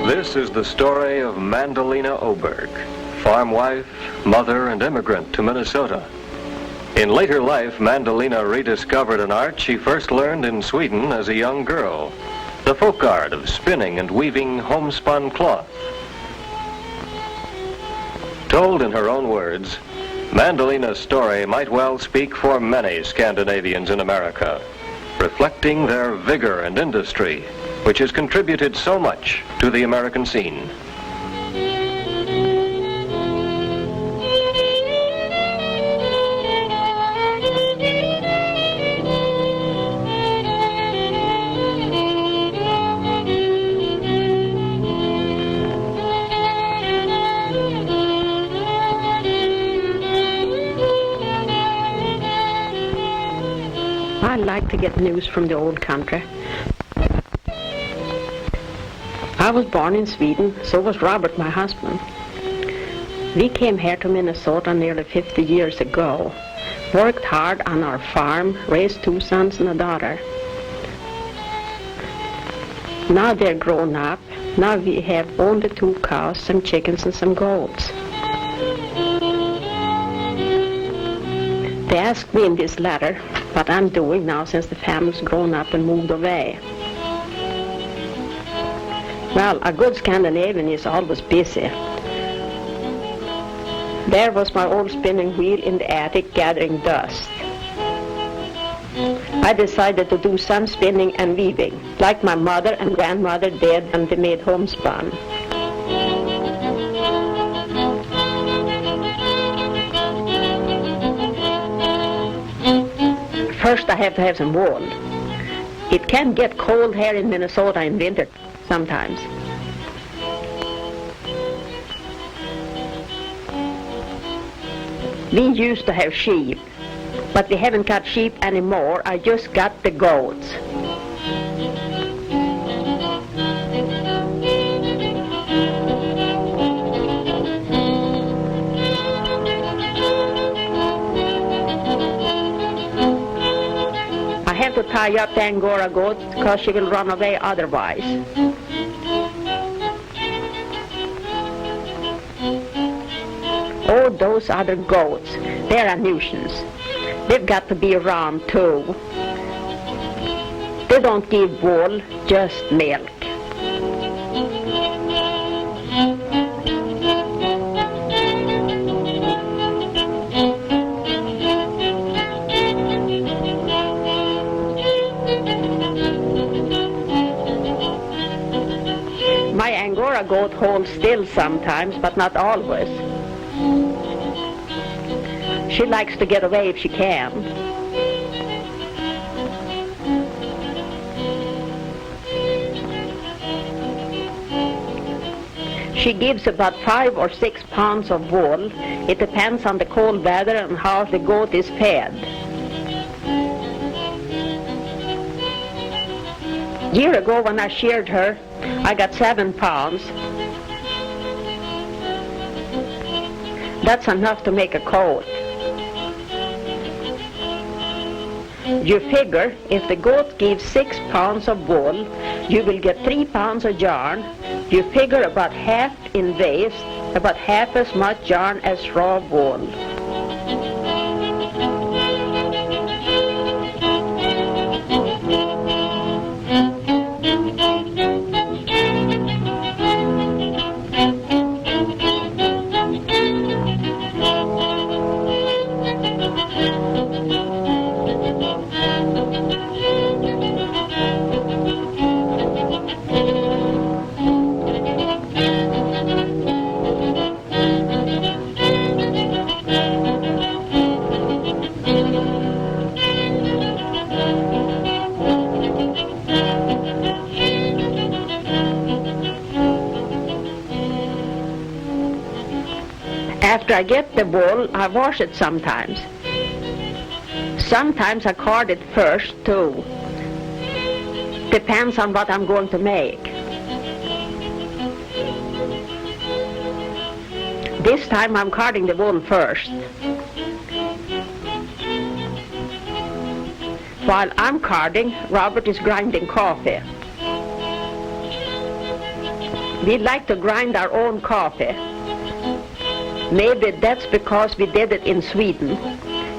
This is the story of Mandalina Oberg, farm wife, mother, and immigrant to Minnesota. In later life, Mandalina rediscovered an art she first learned in Sweden as a young girl, the folk art of spinning and weaving homespun cloth. Told in her own words, Mandalina's story might well speak for many Scandinavians in America, reflecting their vigor and industry, which has contributed so much to the American scene. I like to get news from the old country. I was born in Sweden, so was Robert, my husband. We came here to Minnesota nearly 50 years ago, worked hard on our farm, raised 2 sons and a daughter. Now they're grown up. Now we have only 2 cows, some chickens and some goats. They asked me in this letter what I'm doing now since the family's grown up and moved away. Well, a good Scandinavian is always busy. There was my old spinning wheel in the attic gathering dust. I decided to do some spinning and weaving, like my mother and grandmother did when they made homespun. First I have to have some wool. It can get cold here in Minnesota in winter sometimes. We used to have sheep, but we haven't got sheep anymore. I just got the goats. I have to tie up the Angora goat because she will run away otherwise. Oh, those other goats, they're a nuisance. They've got to be around too. They don't give wool, just milk. My Angora goat holds still sometimes, but not always. She likes to get away if she can. She gives about 5 or 6 pounds of wool. It depends on the cold weather and how the goat is fed. A year ago when I sheared her, I got 7 pounds. That's enough to make a coat. You figure if the goat gives 6 pounds of wool, you will get 3 pounds of yarn. You figure about half in waste, about half as much yarn as raw wool. After I get the wool, I wash it sometimes. Sometimes I card it first too. Depends on what I'm going to make. This time I'm carding the wool first. While I'm carding, Robert is grinding coffee. We like to grind our own coffee. Maybe that's because we did it in Sweden.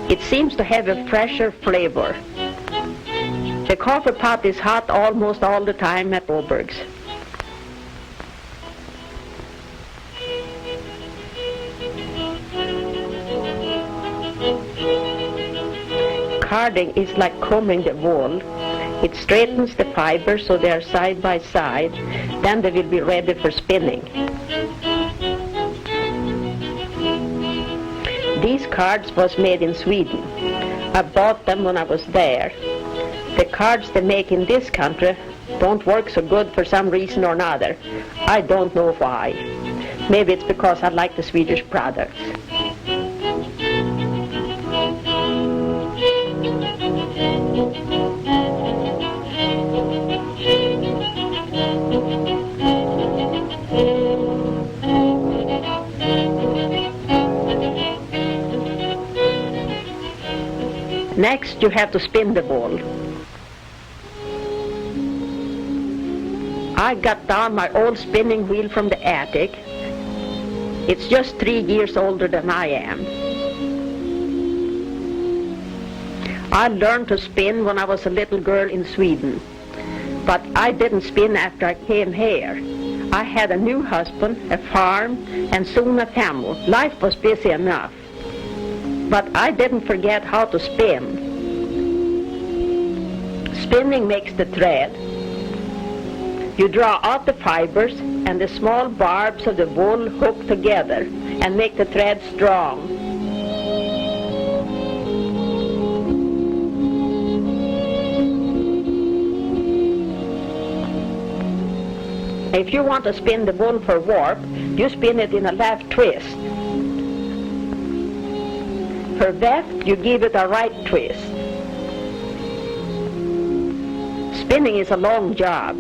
It seems to have a fresher flavor. The coffee pot is hot almost all the time at Oberg's. Carding is like combing the wool. It straightens the fibers so they are side by side. Then they will be ready for spinning. These cards was made in Sweden. I bought them when I was there. The cards they make in this country don't work so good for some reason or another. I don't know why. Maybe it's because I like the Swedish products. Next, you have to spin the wool. I got down my old spinning wheel from the attic. It's just 3 years older than I am. I learned to spin when I was a little girl in Sweden, but I didn't spin after I came here. I had a new husband, a farm, and soon a family. Life was busy enough. But I didn't forget how to spin. Spinning makes the thread. You draw out the fibers and the small barbs of the wool hook together and make the thread strong. If you want to spin the wool for warp, you spin it in a left twist. For weft, you give it a right twist. Spinning is a long job.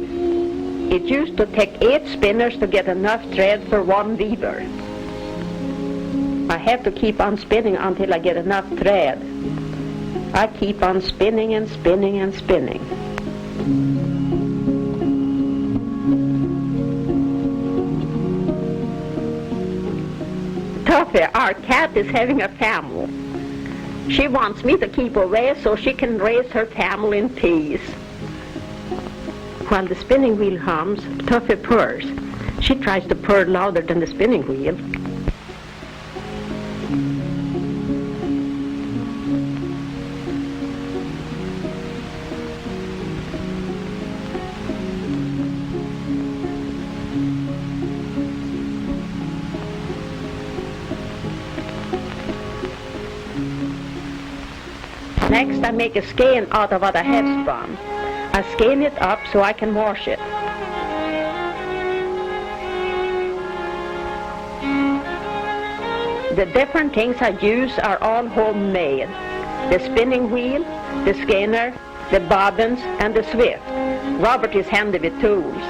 It used to take 8 spinners to get enough thread for one weaver. I have to keep on spinning until I get enough thread. I keep on spinning and spinning and spinning. Tuffy, our cat, is having a family. She wants me to keep away so she can raise her family in peace. While the spinning wheel hums, Tuffy purrs. She tries to purr louder than the spinning wheel. Next, I make a skein out of what I have spun. I skein it up so I can wash it. The different things I use are all homemade. The spinning wheel, the skeiner, the bobbins, and the swift. Robert is handy with tools.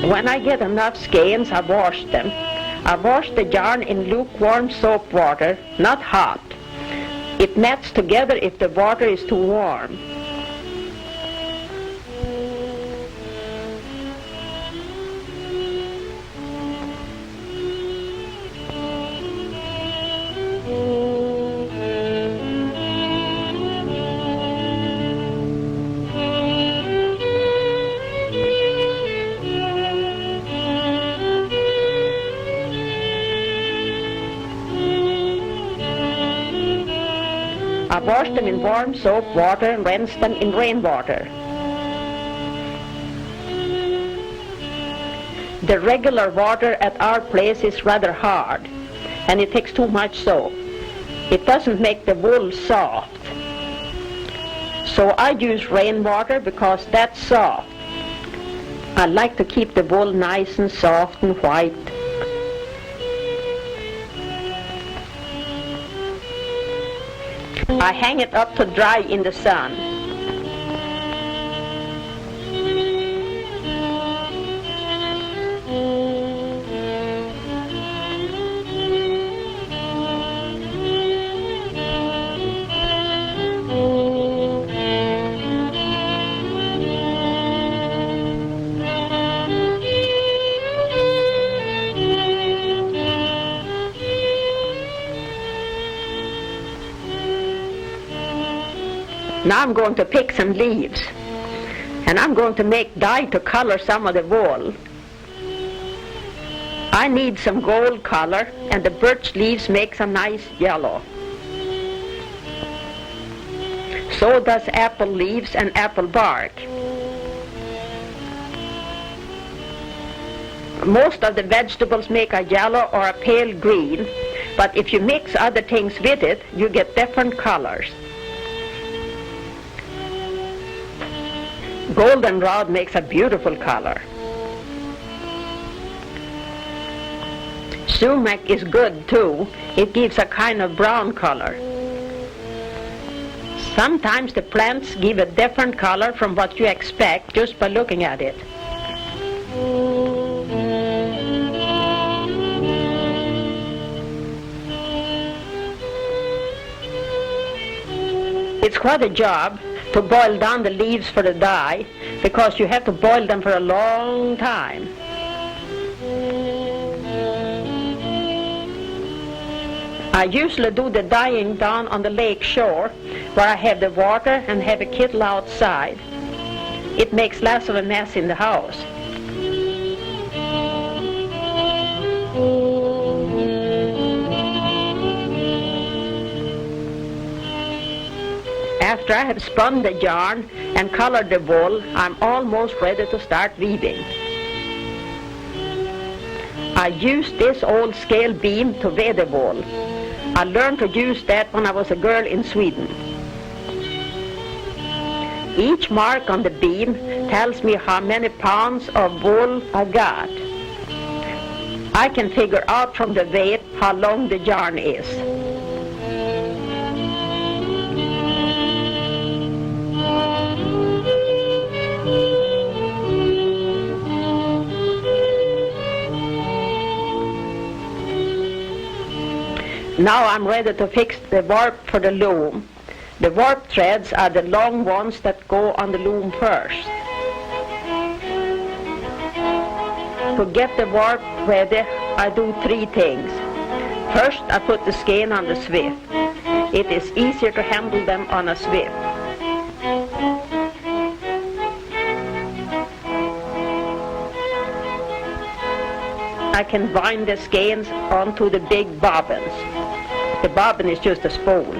When I get enough skeins, I wash them. I wash the yarn in lukewarm soap water, not hot. It nets together if the water is too warm. I wash them in warm soap water and rinse them in rainwater. The regular water at our place is rather hard, and it takes too much soap. It doesn't make the wool soft. So I use rainwater because that's soft. I like to keep the wool nice and soft and white. I hang it up to dry in the sun. Now I'm going to pick some leaves, and I'm going to make dye to color some of the wool. I need some gold color, and the birch leaves make some nice yellow. So does apple leaves and apple bark. Most of the vegetables make a yellow or a pale green, but if you mix other things with it, you get different colors. Goldenrod makes a beautiful color. Sumac is good too. It gives a kind of brown color. Sometimes the plants give a different color from what you expect just by looking at it. It's quite a job to boil down the leaves for the dye, because you have to boil them for a long time. I usually do the dyeing down on the lake shore, where I have the water and have a kettle outside. It makes less of a mess in the house. After I have spun the yarn and colored the wool, I'm almost ready to start weaving. I used this old scale beam to weigh the wool. I learned to use that when I was a girl in Sweden. Each mark on the beam tells me how many pounds of wool I got. I can figure out from the weight how long the yarn is. Now I'm ready to fix the warp for the loom. The warp threads are the long ones that go on the loom first. To get the warp ready, I do three things. First, I put the skein on the swift. It is easier to handle them on a swift. I can bind the skeins onto the big bobbins. The bobbin is just a spool.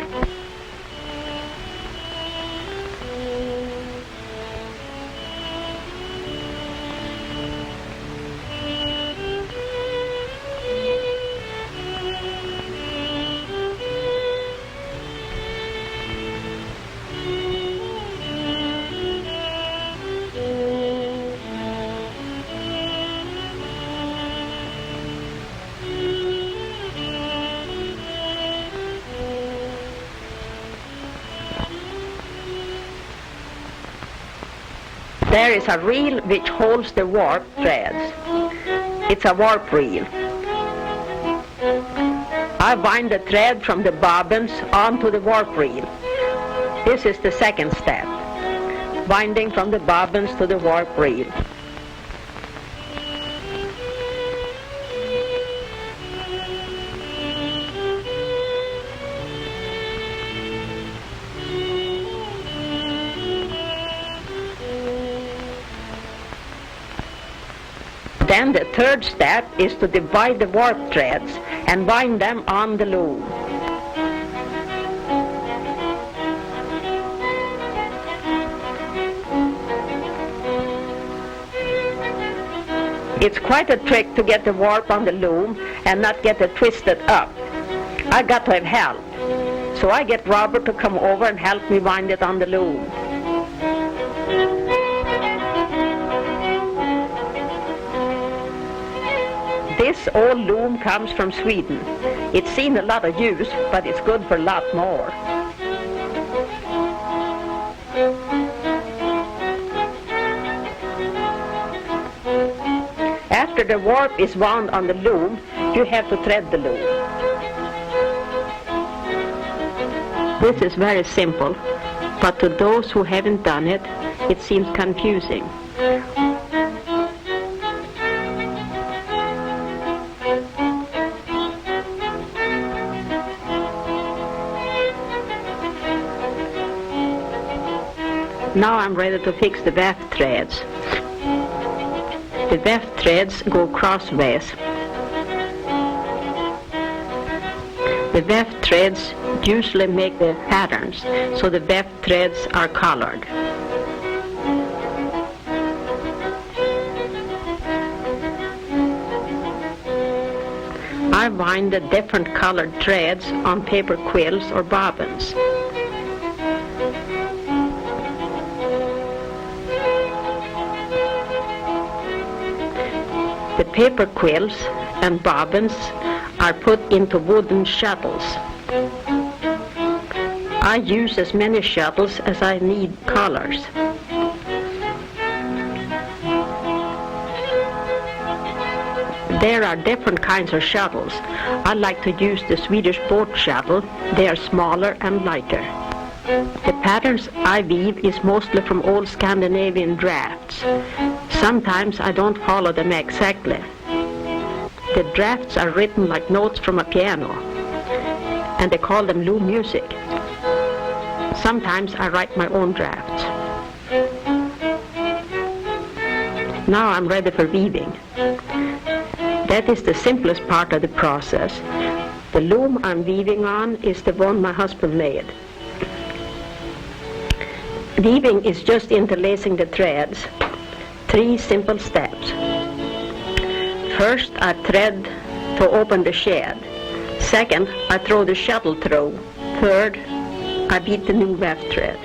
There is a reel which holds the warp threads. It's a warp reel. I bind the thread from the bobbins onto the warp reel. This is the second step, binding from the bobbins to the warp reel. Then the third step is to divide the warp threads and bind them on the loom. It's quite a trick to get the warp on the loom and not get it twisted up. I got to have help, so I get Robert to come over and help me bind it on the loom. This old loom comes from Sweden. It's seen a lot of use, but it's good for a lot more. After the warp is wound on the loom, you have to thread the loom. This is very simple, but to those who haven't done it, it seems confusing. Now I'm ready to fix the weft threads. The weft threads go crossways. The weft threads usually make the patterns, so the weft threads are colored. I wind the different colored threads on paper quills or bobbins. The paper quills and bobbins are put into wooden shuttles. I use as many shuttles as I need colors. There are different kinds of shuttles. I like to use the Swedish boat shuttle. They are smaller and lighter. The patterns I weave is mostly from old Scandinavian drafts. Sometimes I don't follow them exactly. The drafts are written like notes from a piano, and they call them loom music. Sometimes I write my own drafts. Now I'm ready for weaving. That is the simplest part of the process. The loom I'm weaving on is the one my husband made. Weaving is just interlacing the threads. 3 simple steps. First, I thread to open the shed. Second, I throw the shuttle through. Third, I beat the new weft thread.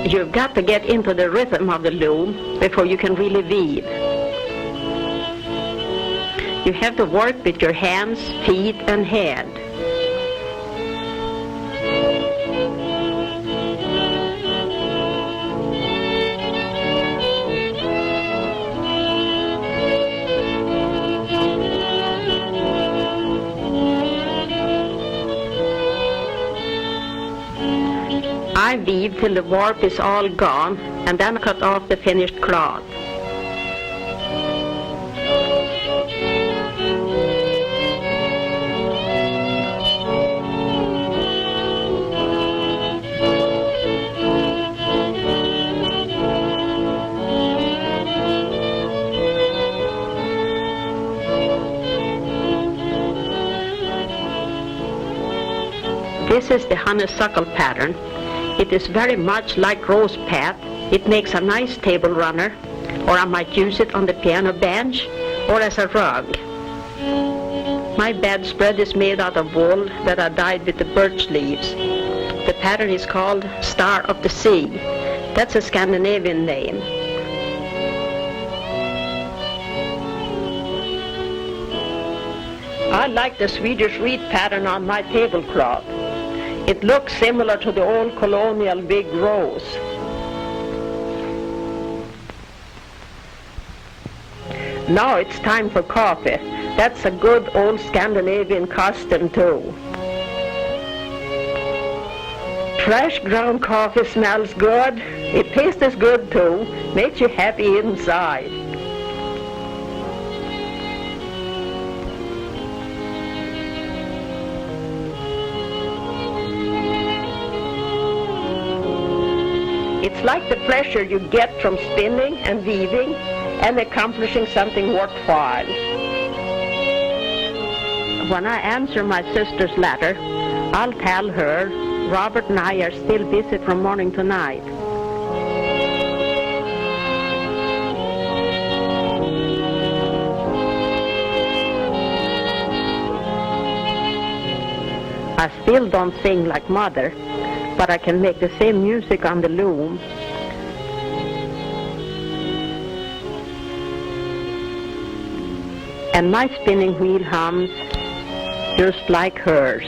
You've got to get into the rhythm of the loom before you can really weave. You have to work with your hands, feet, and head. I weave till the warp is all gone, and then cut off the finished cloth. This is the honeysuckle pattern. It is very much like rose path. It makes a nice table runner, or I might use it on the piano bench or as a rug. My bedspread is made out of wool that I dyed with the birch leaves. The pattern is called Star of the Sea. That's a Scandinavian name. I like the Swedish reed pattern on my tablecloth. It looks similar to the old colonial big rose. Now it's time for coffee. That's a good old Scandinavian custom too. Fresh ground coffee smells good. It tastes good too. Makes you happy inside. It's like the pleasure you get from spinning and weaving and accomplishing something worthwhile. When I answer my sister's letter, I'll tell her Robert and I are still busy from morning to night. I still don't sing like Mother, but I can make the same music on the loom. And my spinning wheel hums just like hers.